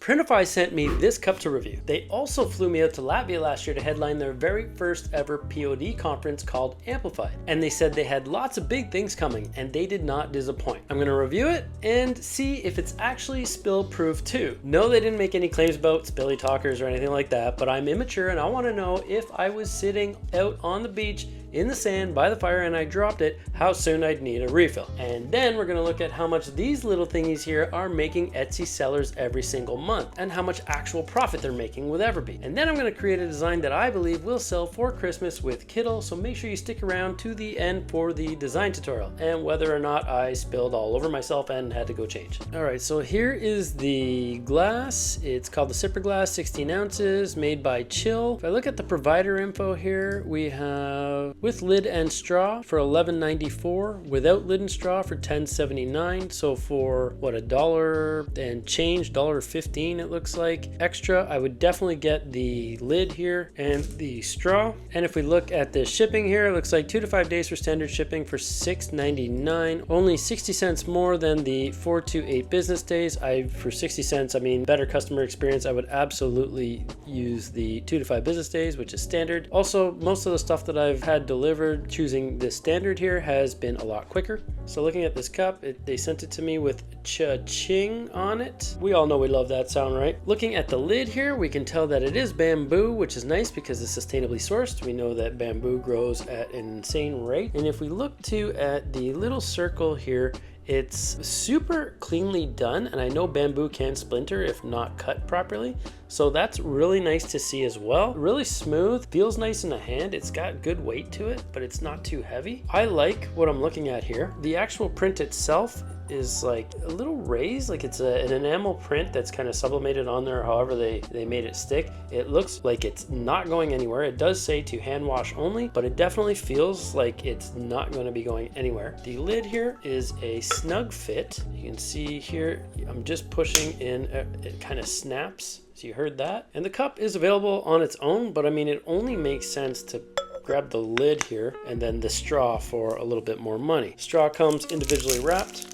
Printify sent me this cup to review. They also flew me out to Latvia last year to headline their very first ever POD conference called Amplified. And they said they had lots of big things coming and they did not disappoint. I'm gonna review it and see if it's actually spill proof too. No, they didn't make any claims about spilly talkers or anything like that, but I'm immature and I wanna know if I was sitting out on the beach in the sand by the fire and I dropped it, how soon I'd need a refill. And then we're gonna look at how much these little thingies here are making Etsy sellers every single month and how much actual profit they're making with Everbee. And then I'm gonna create a design that I believe will sell for Christmas with Kittl, so make sure you stick around to the end for the design tutorial and whether or not I spilled all over myself and had to go change. All right, so here is the glass. It's called the Sipper Glass, 16 ounces, made by Chill. If I look at the provider info here, we have with lid and straw for $11.94, without lid and straw for $10.79. So for what, $1 and change, $1.15 it looks like. Extra, I would definitely get the lid here and the straw. And if we look at the shipping here, it looks like 2 to 5 days for standard shipping for $6.99. Only 60 cents more than the 4 to 8 business days. For 60 cents, I mean, better customer experience. I would absolutely use the 2 to 5 business days, which is standard. Also, most of the stuff that I've had delivered choosing the standard here has been a lot quicker. So looking at this cup, they sent it to me with cha-ching on it. We all know we love that sound, right? Looking at the lid here, we can tell that it is bamboo, which is nice because it's sustainably sourced. We know that bamboo grows at an insane rate. And if we look too at the little circle here, it's super cleanly done, and I know bamboo can splinter if not cut properly, so that's really nice to see as well. Really smooth, feels nice in the hand. It's got good weight to it, but it's not too heavy. I like what I'm looking at here. The actual print itself is like a little raised, like it's an enamel print that's kind of sublimated on there, however they made it stick. It looks like it's not going anywhere. It does say to hand wash only, but it definitely feels like it's not going to be going anywhere. The lid here is a snug fit. You can see here, I'm just pushing in, it kind of snaps. So you heard that. And the cup is available on its own, but I mean, it only makes sense to grab the lid here and then the straw for a little bit more money. Straw comes individually wrapped,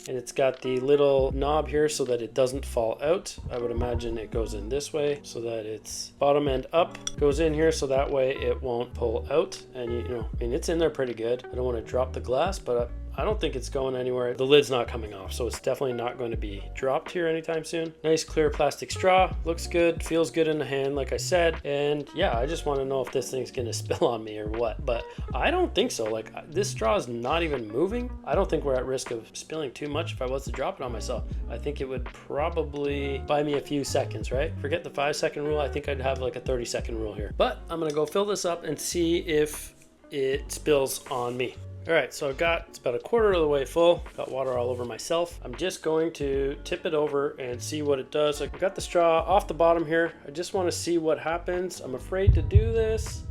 and it's got the little knob here so that it doesn't fall out. I would imagine it goes in this way so that it's bottom end up, goes in here so that way it won't pull out. And you know, I mean, it's in there pretty good. I don't want to drop the glass, but I don't think it's going anywhere. The lid's not coming off, so it's definitely not going to be dropped here anytime soon. Nice clear plastic straw, looks good, feels good in the hand, like I said. And yeah, I just want to know if this thing's gonna spill on me or what, but I don't think so. Like, this straw is not even moving. I don't think we're at risk of spilling too much if I was to drop it on myself. I think it would probably buy me a few seconds, right? Forget the 5-second rule. I think I'd have like a 30-second rule here. But I'm gonna go fill this up and see if it spills on me. All right, so it's about a quarter of the way full. Got water all over myself. I'm just going to tip it over and see what it does. I got the straw off the bottom here. I just want to see what happens. I'm afraid to do this.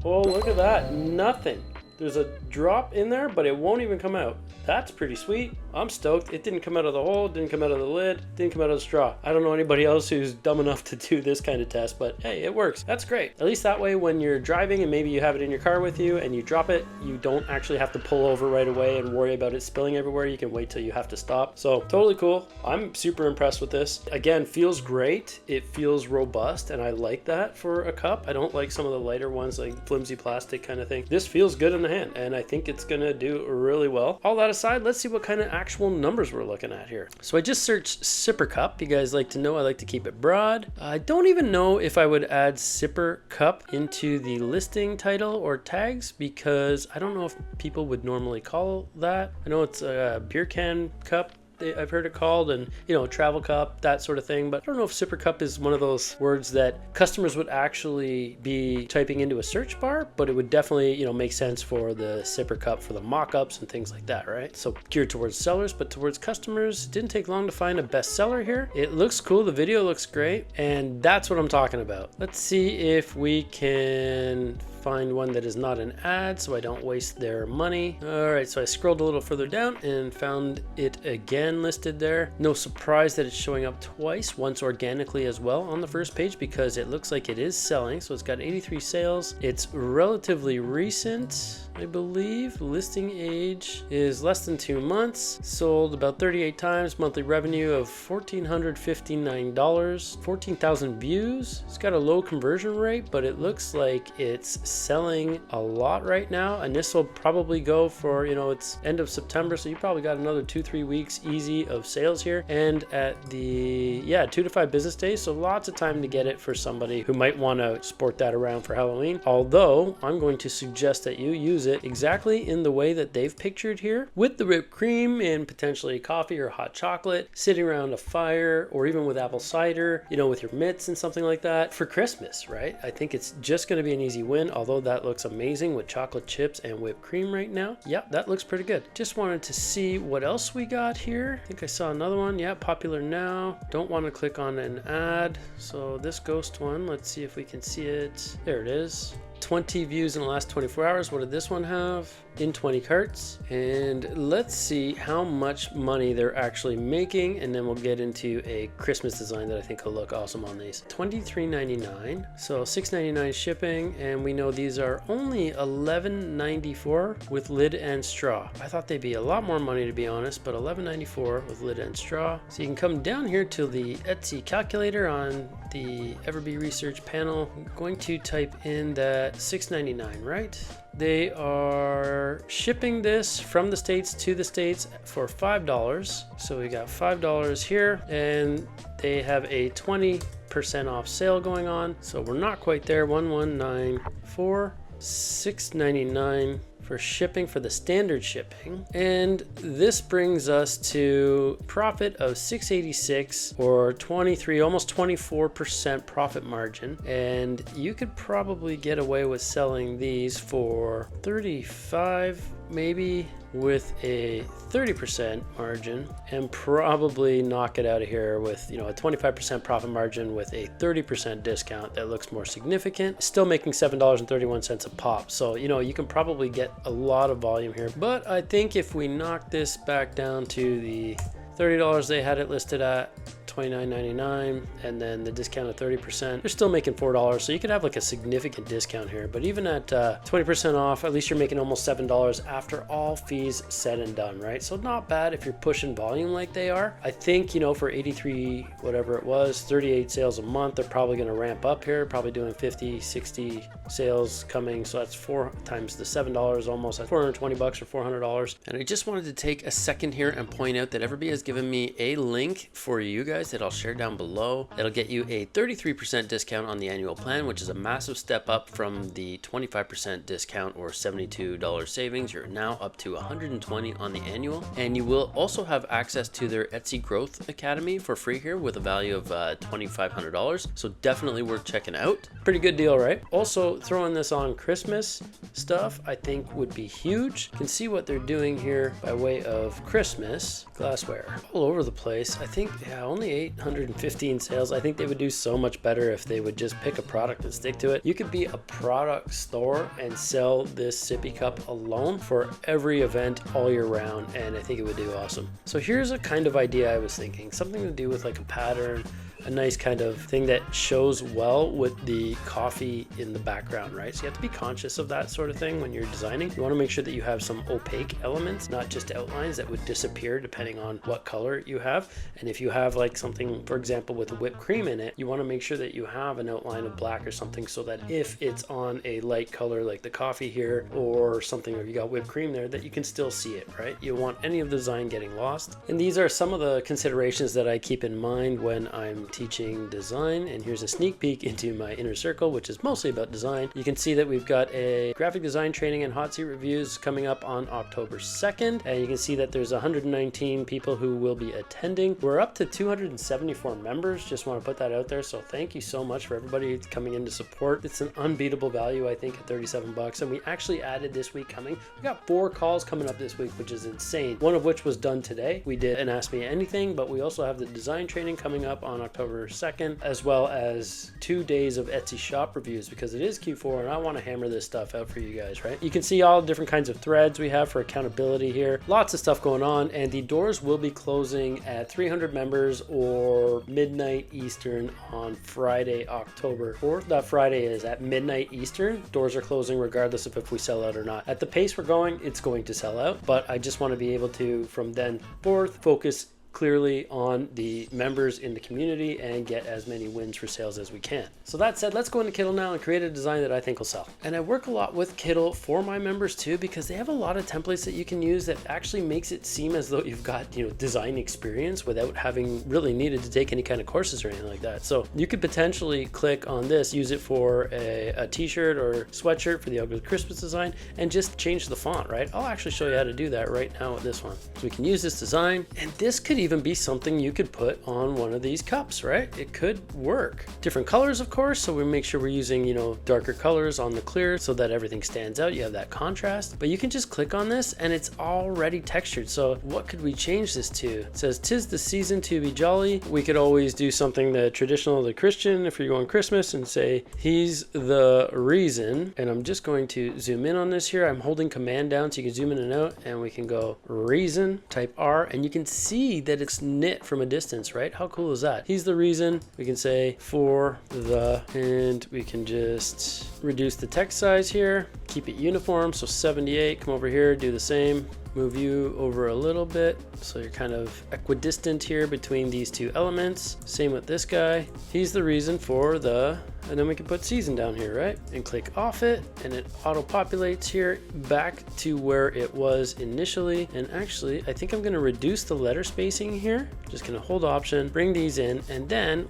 Oh, look at that, nothing. There's a drop in there, but it won't even come out. That's pretty sweet. I'm stoked. It didn't come out of the hole, didn't come out of the lid, didn't come out of the straw. I don't know anybody else who's dumb enough to do this kind of test, but hey, it works. That's great. At least that way when you're driving and maybe you have it in your car with you and you drop it, you don't actually have to pull over right away and worry about it spilling everywhere. You can wait till you have to stop. So totally cool. I'm super impressed with this. Again, feels great. It feels robust, and I like that for a cup. I don't like some of the lighter ones, like flimsy plastic kind of thing. This feels good in the hand, and I think it's gonna do really well. All that aside, let's see what kind of actual numbers we're looking at here. So I just searched Sipper Cup. You guys like to know I like to keep it broad. I don't even know if I would add Sipper Cup into the listing title or tags, because I don't know if people would normally call that. I know it's a beer can cup, I've heard it called, and you know, travel cup, that sort of thing, but I don't know if Sipper Cup is one of those words that customers would actually be typing into a search bar, but it would definitely, you know, make sense for the Sipper Cup for the mock-ups and things like that, right? So geared towards sellers, but towards customers. Didn't take long to find a bestseller here. It looks cool, the video looks great, and that's what I'm talking about. Let's see if we can find one that is not an ad so I don't waste their money. All right, so I scrolled a little further down and found it again listed there. No surprise that it's showing up twice, once organically as well on the first page, because it looks like it is selling. So it's got 83 sales. It's relatively recent. I believe. Listing age is less than 2 months. Sold about 38 times. Monthly revenue of $1,459. 14,000 views. It's got a low conversion rate, but it looks like it's selling a lot right now. And this will probably go for, you know, it's end of September, so you probably got another 2-3 weeks easy of sales here. And at the 2 to 5 business days, so lots of time to get it for somebody who might want to sport that around for Halloween. Although I'm going to suggest that you use it exactly in the way that they've pictured here, with the whipped cream and potentially coffee or hot chocolate, sitting around a fire, or even with apple cider, you know, with your mitts and something like that for Christmas, right? I think it's just going to be an easy win, although that looks amazing with chocolate chips and whipped cream right now. Yep, that looks pretty good. Just wanted to see what else we got here. I think I saw another one. Yeah, popular now. Don't want to click on an ad. So this ghost one, let's see if we can see it. There it is. 20 views in the last 24 hours. What did this one have? In 20 carts. And let's see how much money they're actually making, and then we'll get into a Christmas design that I think will look awesome on these. $23.99, so $6.99 shipping, and we know these are only $11.94 with lid and straw. I thought they'd be a lot more money, to be honest, but $11.94 with lid and straw. So you can come down here to the Etsy calculator on the Everbee Research panel. I'm going to type in that $6.99, right? They are shipping this from the States to the States for $5. So we got $5 here, and they have a 20% off sale going on. So we're not quite there. 1194, $6.99 for shipping, for the standard shipping. And this brings us to profit of $686, or 23, almost 24% profit margin. And you could probably get away with selling these for $35 maybe, with a 30% margin, and probably knock it out of here with, you know, a 25% profit margin with a 30% discount that looks more significant. Still making $7.31 a pop. So, you know, you can probably get a lot of volume here. But I think if we knock this back down to the $30 they had it listed at, $29.99, and then the discount of 30%, you're still making $4. So you could have like a significant discount here, but even at 20% off, at least you're making almost $7 after all fees said and done, right? So not bad if you're pushing volume like they are. I think, you know, for 83, whatever it was, 38 sales a month, they're probably going to ramp up here, probably doing 50, 60 sales coming. So that's 4 times the $7, almost at $420 or $400. And I just wanted to take a second here and point out that Everbee has given me a link for you guys that I'll share down below. That'll get you a 33% discount on the annual plan, which is a massive step up from the 25% discount or $72 savings. You're now up to $120 on the annual, and you will also have access to their Etsy Growth Academy for free here with a value of $2,500. So definitely worth checking out. Pretty good deal, right? Also, throwing this on Christmas stuff, I think would be huge. You can see what they're doing here by way of Christmas glassware all over the place. I think, yeah, only 815 sales. I think they would do so much better if they would just pick a product and stick to it. You could be a product store and sell this sippy cup alone for every event all year round, and I think it would do awesome. So here's a kind of idea I was thinking, something to do with like a pattern, a nice kind of thing that shows well with the coffee in the background, right? So you have to be conscious of that sort of thing when you're designing. You want to make sure that you have some opaque elements, not just outlines that would disappear depending on what color you have. And if you have like something, for example, with whipped cream in it, you want to make sure that you have an outline of black or something, so that if it's on a light color like the coffee here or something, or you got whipped cream there, that you can still see it, right? You don't want any of the design getting lost. And these are some of the considerations that I keep in mind when I'm teaching design. And here's a sneak peek into my inner circle, which is mostly about design. You can see that we've got a graphic design training and hot seat reviews coming up on October 2nd, and you can see that there's 119 people who will be attending. We're up to 274 members, just want to put that out there. So thank you so much for everybody coming in to support. It's an unbeatable value, I think, at $37. And we actually added this week coming, we got 4 calls coming up this week, which is insane. One of which was done today. We did an Ask Me Anything, but we also have the design training coming up on October October 2nd, as well as 2 days of Etsy shop reviews, because it is Q4 and I want to hammer this stuff out for you guys, right? You can see all different kinds of threads we have for accountability here. Lots of stuff going on, and the doors will be closing at 300 members or midnight Eastern on Friday, October 4th. That Friday is at midnight Eastern. Doors are closing regardless of if we sell out or not. At the pace we're going, it's going to sell out, but I just want to be able to, from then forth, focus clearly on the members in the community and get as many wins for sales as we can. So that said, let's go into Kittl now and create a design that I think will sell. And I work a lot with Kittl for my members too, because they have a lot of templates that you can use that actually makes it seem as though you've got, design experience without having really needed to take any kind of courses or anything like that. So you could potentially click on this, use it for a t-shirt or sweatshirt for the Ugly Christmas design, and just change the font, right? I'll actually show you how to do that right now with this one. So we can use this design, and this could even be something you could put on one of these cups, right? It could work. Different colors, of course, so we make sure we're using, darker colors on the clear so that everything stands out. You have that contrast, but you can just click on this and it's already textured. So what could we change this to? It says, "'Tis the season to be jolly." We could always do something the traditional, the Christian, if you're going Christmas, and say, "He's the reason." And I'm just going to zoom in on this here. I'm holding Command down so you can zoom in and out, and we can go reason, type R, and you can see that it's knit from a distance, right? How cool is that? He's the reason. We can say for the, and we can just reduce the text size here, keep it uniform, so 78. Come over here, do the same. Move you over a little bit so you're kind of equidistant here between these two elements. Same with this guy. He's the reason for the, and then we can put season down here, right? And click off it, and it auto populates here back to where it was initially. And actually, I think I'm gonna reduce the letter spacing here. Just gonna hold Option, bring these in, and then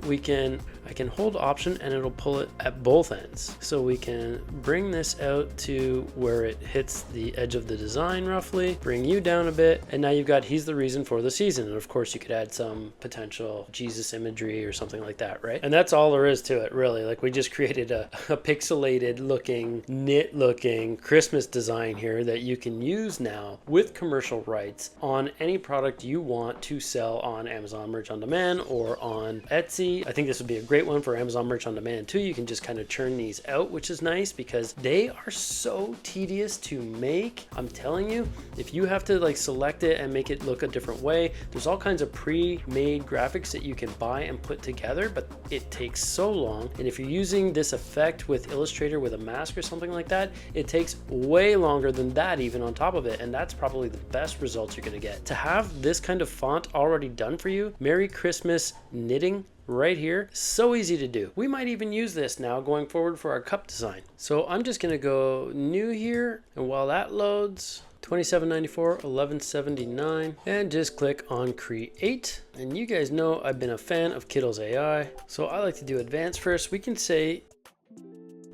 I can hold Option and it'll pull it at both ends. So we can bring this out to where it hits the edge of the design roughly, bring you down a bit, and now you've got "He's the reason for the season." And of course you could add some potential Jesus imagery or something like that, right? And that's all there is to it, really. Like, we just created a pixelated looking, knit looking Christmas design here that you can use now with commercial rights on any product you want to sell on Amazon Merch on Demand or on Etsy. I think this would be a great one for Amazon Merch on Demand too. You can just kind of churn these out, which is nice because they are so tedious to make. I'm telling you, if you have to select it and make it look a different way, there's all kinds of pre-made graphics that you can buy and put together, but it takes so long. And if you're using this effect with Illustrator with a mask or something like that, it takes way longer than that even on top of it. And that's probably the best results you're gonna get. To have this kind of font already done for you, Merry Christmas knitting, right here, so easy to do. We might even use this now going forward for our cup design. So I'm just gonna go new here, and while that loads, $27.94, $11.79, and just click on create. And you guys know I've been a fan of Kittl's AI, so I like to do advanced first. We can say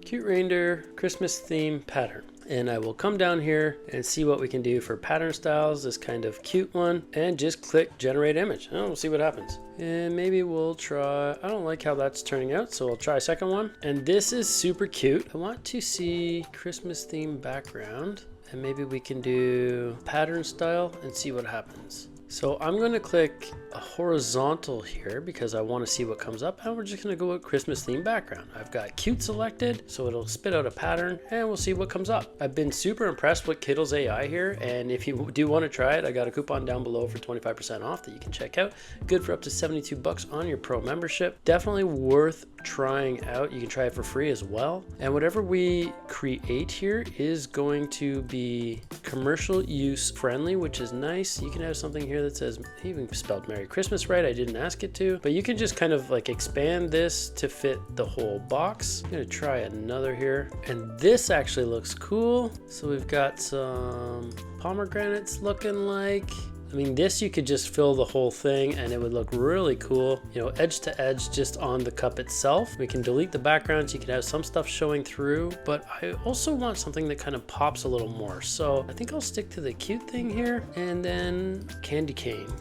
cute reindeer Christmas theme pattern. And I will come down here and see what we can do for pattern styles, this kind of cute one, and just click generate image. And we'll see what happens. And maybe we'll try, I don't like how that's turning out, so I'll try a second one. And this is super cute. I want to see Christmas theme background, and maybe we can do pattern style and see what happens. So I'm going to click a horizontal here because I want to see what comes up, and we're just going to go with Christmas theme background. I've got cute selected, so it'll spit out a pattern and we'll see what comes up. I've been super impressed with Kittl's AI here, and if you do want to try it, I got a coupon down below for 25% off that you can check out. Good for up to 72 bucks on your pro membership. Definitely worth trying out. You can try it for free as well. And whatever we create here is going to be commercial use friendly, which is nice. You can have something here that says, he even spelled Merry Christmas right. I didn't ask it to, but you can just kind of expand this to fit the whole box. I'm gonna try another here, and this actually looks cool. So we've got some pomegranates looking like. I mean, this you could just fill the whole thing and it would look really cool, edge to edge just on the cup itself. We can delete the backgrounds, you can have some stuff showing through, but I also want something that kind of pops a little more. So I think I'll stick to the cute thing here, and then candy cane.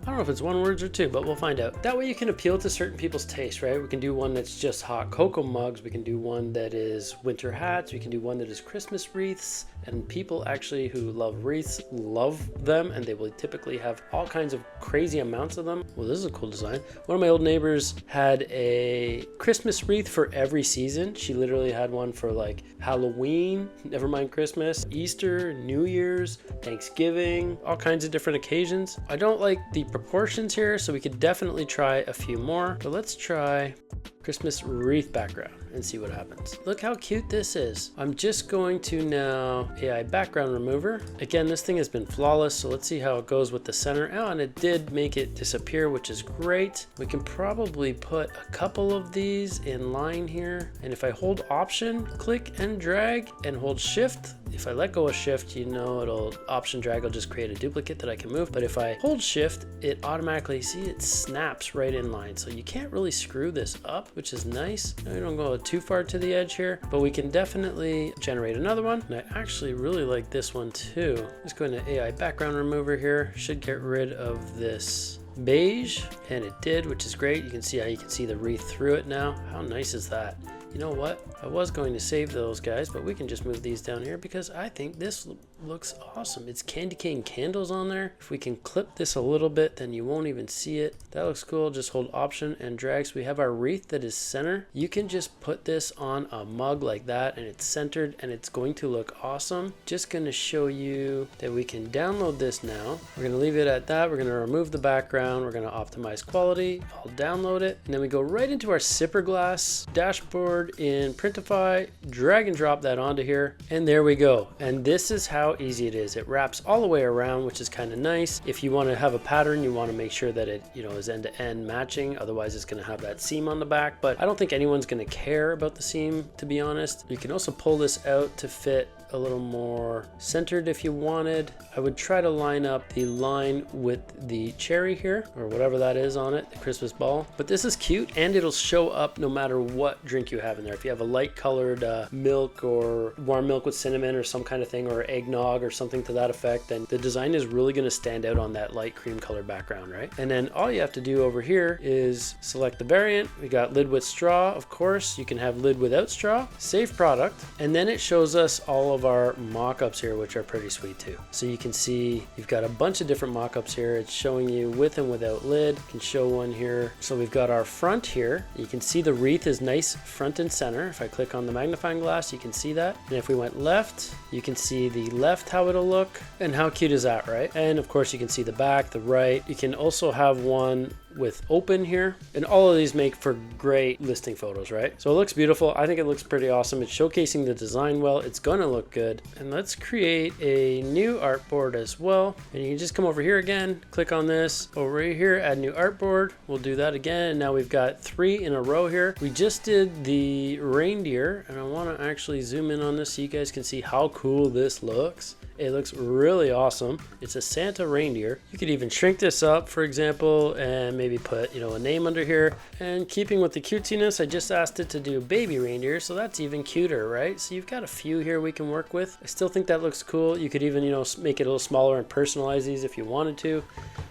I don't know if it's one words or two, but we'll find out. That way you can appeal to certain people's taste, right? We can do one that's just hot cocoa mugs. We can do one that is winter hats. We can do one that is Christmas wreaths. And people actually who love wreaths love them, and they will typically have all kinds of crazy amounts of them. Well, this is a cool design. One of my old neighbors had a Christmas wreath for every season. She literally had one for like Halloween, never mind Christmas, Easter, New Year's, Thanksgiving, all kinds of different occasions. I don't like the proportions here, so we could definitely try a few more, but let's try Christmas wreath background and see what happens. Look how cute this is. I'm just going to now AI background remover. Again, this thing has been flawless, so let's see how it goes with the center. Oh, and it did make it disappear, which is great. We can probably put a couple of these in line here. And if I hold Option, click and drag and hold Shift, if I let go of Shift, you know, it'll Option drag will just create a duplicate that I can move. But if I hold Shift, it automatically, see, it snaps right in line. So you can't really screw this up, which is nice. I don't go too far to the edge here, but we can definitely generate another one. And I actually really like this one too. Let's go into AI background remover here. Should get rid of this beige, and it did, which is great. You can see how you can see the wreath through it now. How nice is that? You know what? I was going to save those guys, but we can just move these down here because I think this looks awesome. It's candy cane candles on there. If we can clip this a little bit, then you won't even see it. That looks cool. Just hold Option and drag. So we have our wreath that is center. You can just put this on a mug like that and it's centered and it's going to look awesome. Just going to show you that we can download this now. We're going to leave it at that. We're going to remove the background. We're going to optimize quality. I'll download it. And then we go right into our sipper glass dashboard in Printify, drag and drop that onto here, and there we go. And this is how easy it is. It wraps all the way around, which is kind of nice. If you want to have a pattern, you want to make sure that it, you know, is end-to-end matching. Otherwise, it's going to have that seam on the back. But I don't think anyone's going to care about the seam, to be honest. You can also pull this out to fit a little more centered if you wanted. I would try to line up the line with the cherry here, or whatever that is on it, the Christmas ball. But this is cute, and it'll show up no matter what drink you have in there. If you have a light colored milk or warm milk with cinnamon or some kind of thing, or eggnog or something to that effect, then the design is really going to stand out on that light cream color background, right? And then all you have to do over here is select the variant. We got lid with straw, of course. You can have lid without straw. Save product, and then it shows us all of our mock-ups here, which are pretty sweet too. So you can see you've got a bunch of different mock-ups here. It's showing you with and without lid. You can show one here. So we've got our front here. You can see the wreath is nice front and center. If I click on the magnifying glass, you can see that. And if we went left, you can see the left, how it'll look. And how cute is that, right? And of course you can see the back, the right. You can also have one with open here, and all of these make for great listing photos, right? So it looks beautiful. I think it looks pretty awesome. It's showcasing the design well. It's gonna look good. And let's create a new artboard as well. And you can just come over here again, click on this over here, add new artboard. We'll do that again. And now we've got 3 in a row here. We just did the reindeer, and I want to actually zoom in on this so you guys can see how cool this looks. It looks really awesome. It's a Santa reindeer. You could even shrink this up, for example, and maybe put, you know, a name under here. And keeping with the cutesiness, I just asked it to do baby reindeer, so that's even cuter, right? So you've got a few here we can work with. I still think that looks cool. You could even, you know, make it a little smaller and personalize these if you wanted to.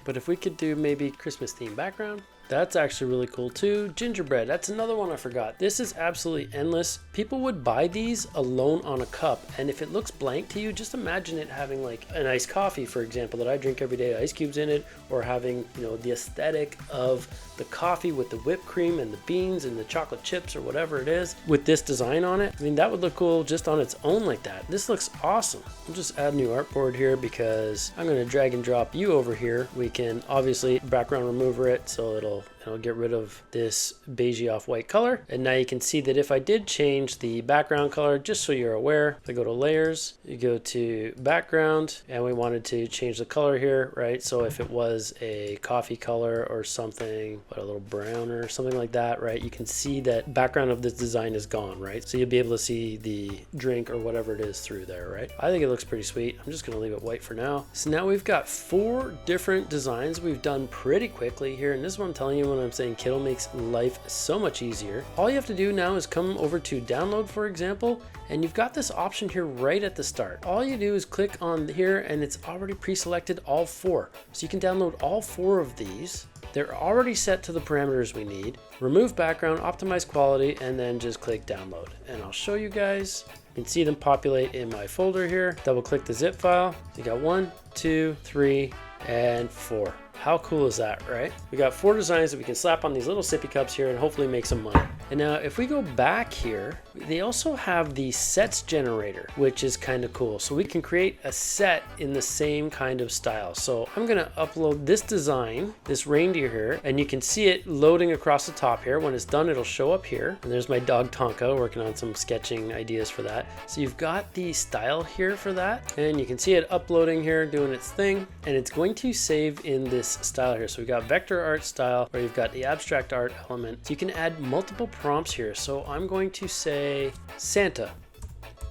But if we could do maybe Christmas themed background, that's actually really cool too. Gingerbread, that's another one I forgot. This is absolutely endless. People would buy these alone on a cup, and if it looks blank to you, just imagine it having like an iced coffee, for example, that I drink every day, ice cubes in it, or having, you know, the aesthetic of the coffee with the whipped cream and the beans and the chocolate chips or whatever it is with this design on it. I mean, that would look cool just on its own like that. This looks awesome. I'll just add a new artboard here because I'm going to drag and drop you over here. We can obviously background remover it, so it'll get rid of this beigey off white color. And now you can see that if I did change the background color, just so you're aware, if I go to layers, you go to background, and we wanted to change the color here, right? So if it was a coffee color or something, but a little brown or something like that, right? You can see that background of this design is gone, right? So you'll be able to see the drink or whatever it is through there, right? I think it looks pretty sweet. I'm just gonna leave it white for now. So now we've got 4 different designs we've done pretty quickly here, and this is what I'm telling you what I'm saying? Kittl makes life so much easier. All you have to do now is come over to download, for example, and you've got this option here right at the start. All you do is click on here and it's already pre-selected all 4. So you can download all 4 of these. They're already set to the parameters we need. Remove background, optimize quality, and then just click download. And I'll show you guys. You can see them populate in my folder here. Double click the zip file. So you got 1, 2, 3, and 4. How cool is that, right? We got 4 designs that we can slap on these little sippy cups here and hopefully make some money. And now if we go back here, they also have the sets generator, which is kind of cool. So we can create a set in the same kind of style. So I'm gonna upload this design, this reindeer here, and you can see it loading across the top here. When it's done, it'll show up here. And there's my dog Tonka working on some sketching ideas for that. So you've got the style here for that. And you can see it uploading here, doing its thing. And it's going to save in this style here. So we've got vector art style, where you've got the abstract art element. So you can add multiple prompts here. So I'm going to say Santa.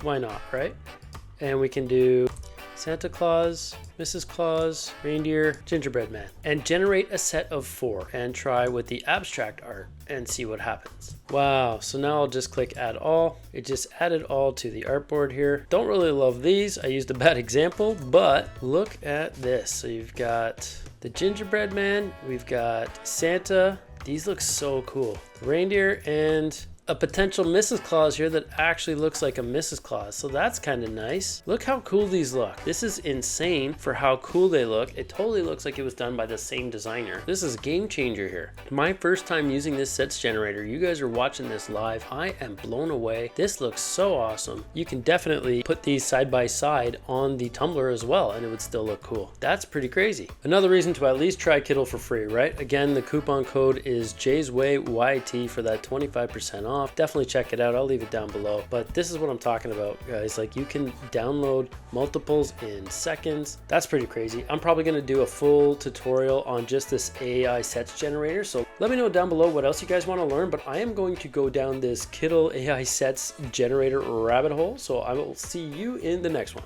Why not, right? And we can do Santa Claus, Mrs. Claus, reindeer, gingerbread man, and generate a set of 4 and try with the abstract art and see what happens. Wow, so now I'll just click add all. It just added all to the artboard here. Don't really love these. I used a bad example, but look at this. So you've got the gingerbread man, we've got Santa. These look so cool. The reindeer and a potential Mrs. Claus here that actually looks like a Mrs. Claus. So that's kind of nice. Look how cool these look. This is insane for how cool they look. It totally looks like it was done by the same designer. This is a game changer here. My first time using this sets generator. You guys are watching this live. I am blown away. This looks so awesome. You can definitely put these side by side on the tumbler as well and it would still look cool. That's pretty crazy. Another reason to at least try Kittl for free, right? Again, the coupon code is JaysWayYT for that 25% off. Definitely check it out. I'll leave it down below. But this is what I'm talking about, guys. Like, you can download multiples in seconds. That's pretty crazy. I'm probably going to do a full tutorial on just this AI sets generator. So let me know down below what else you guys want to learn. But I am going to go down this Kittl AI sets generator rabbit hole. So I will see you in the next one.